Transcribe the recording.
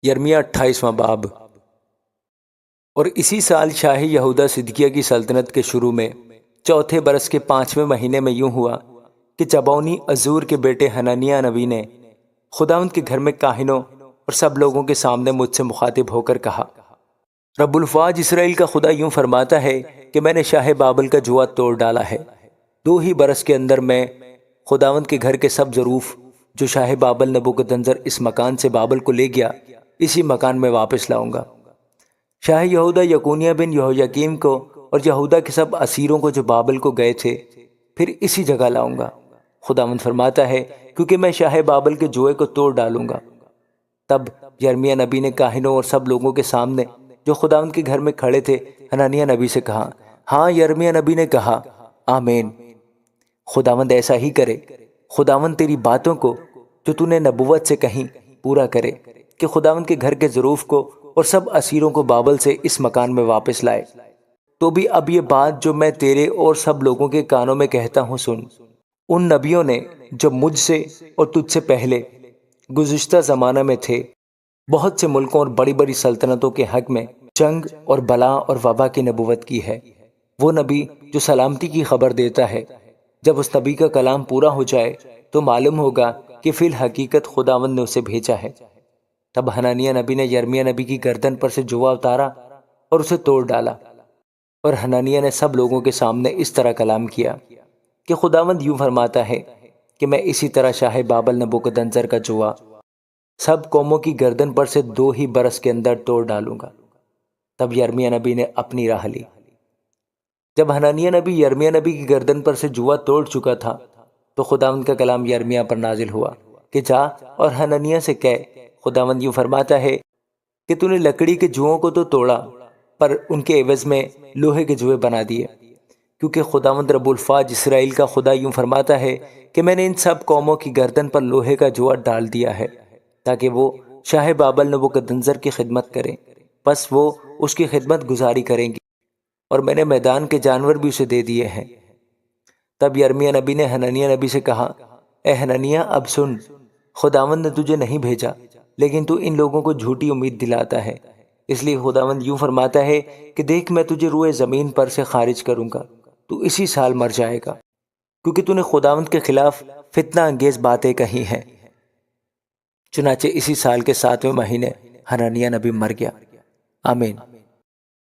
یرمیہ 28واں باب۔ اور اسی سال شاہ یہودہ صدقیہ کی سلطنت کے شروع میں چوتھے برس کے 5ویں مہینے میں یوں ہوا کہ چبونی عزور کے بیٹے حنانیہ نبی نے خداوند کے گھر میں کاہنوں اور سب لوگوں کے سامنے مجھ سے مخاطب ہو کر کہا، رب الفاج اسرائیل کا خدا یوں فرماتا ہے کہ میں نے شاہ بابل کا جوا توڑ ڈالا ہے۔ 2 ہی برس کے اندر میں خداوند کے گھر کے سب ظروف جو شاہ بابل نبوکدنضر اس مکان سے بابل کو لے گیا، اسی مکان میں واپس لاؤں گا۔ شاہ یہودہ یکونیہ بن یہویاکیم کو اور یہودہ کے سب اسیروں کو جو بابل کو گئے تھے پھر اسی جگہ لاؤں گا، خداوند فرماتا ہے، کیونکہ میں شاہ بابل کے جوئے کو توڑ ڈالوں گا۔ تب یرمیہ نبی نے کاہنوں اور سب لوگوں کے سامنے جو خداوند کے گھر میں کھڑے تھے حنانیہ نبی سے کہا، ہاں یرمیہ نبی نے کہا، آمین، خداوند ایسا ہی کرے۔ خداوند تیری باتوں کو جو تو نے نبوت سے کہیں پورا کرے کہ خداوند کے گھر کے ظروف کو اور سب اسیروں کو بابل سے اس مکان میں واپس لائے۔ تو بھی اب یہ بات جو میں تیرے اور سب لوگوں کے کانوں میں کہتا ہوں سن۔ ان نبیوں نے جو مجھ سے اور تجھ سے پہلے گزشتہ زمانہ میں تھے بہت سے ملکوں اور بڑی بڑی سلطنتوں کے حق میں جنگ اور بلا اور وبا کی نبوت کی ہے۔ وہ نبی جو سلامتی کی خبر دیتا ہے، جب اس نبی کا کلام پورا ہو جائے تو معلوم ہوگا کہ فی الحقیقت خداوند نے اسے بھیجا ہے۔ تب حنانیہ نبی نے یرمیہ نبی کی گردن پر سے جوا اتارا اور اسے توڑ ڈالا، اور حنانیہ نے سب لوگوں کے سامنے اس طرح کلام کیا کہ خداوند یوں فرماتا ہے کہ میں اسی طرح شاہ بابل نبوکدنضر کا جوا سب قوموں کی گردن پر سے 2 ہی برس کے اندر توڑ ڈالوں گا۔ تب یرمیہ نبی نے اپنی راہ لی۔ جب حنانیہ نبی یرمیہ نبی کی گردن پر سے جوا توڑ چکا تھا تو خداوند کا کلام یرمیہ پر نازل ہوا کہ جا اور حنانیہ سے کہہ، خداوند یوں فرماتا ہے کہ تو نے لکڑی کے جوؤں کو تو توڑا پر ان کے عوض میں لوہے کے جوئے بنا دیے، کیونکہ خداوند رب الفاج اسرائیل کا خدا یوں فرماتا ہے کہ میں نے ان سب قوموں کی گردن پر لوہے کا جوا ڈال دیا ہے تاکہ وہ شاہ بابل نبوکدنضر کی خدمت کریں، پس وہ اس کی خدمت گزاری کریں گی، اور میں نے میدان کے جانور بھی اسے دے دیے ہیں۔ تب یرمیہ نبی نے حنانیہ نبی سے کہا، اے حنانیہ اب سن، خداوند نے تجھے نہیں بھیجا لیکن تو ان لوگوں کو جھوٹی امید دلاتا ہے، اس لیے خداوند یوں فرماتا ہے کہ دیکھ میں تجھے روئے زمین پر سے خارج کروں گا، تو اسی سال مر جائے گا، کیونکہ تو نے خداوند کے خلاف فتنہ انگیز باتیں کہی ہیں۔ چنانچہ اسی سال کے 7ویں مہینے حنانیہ نبی مر گیا۔ آمین۔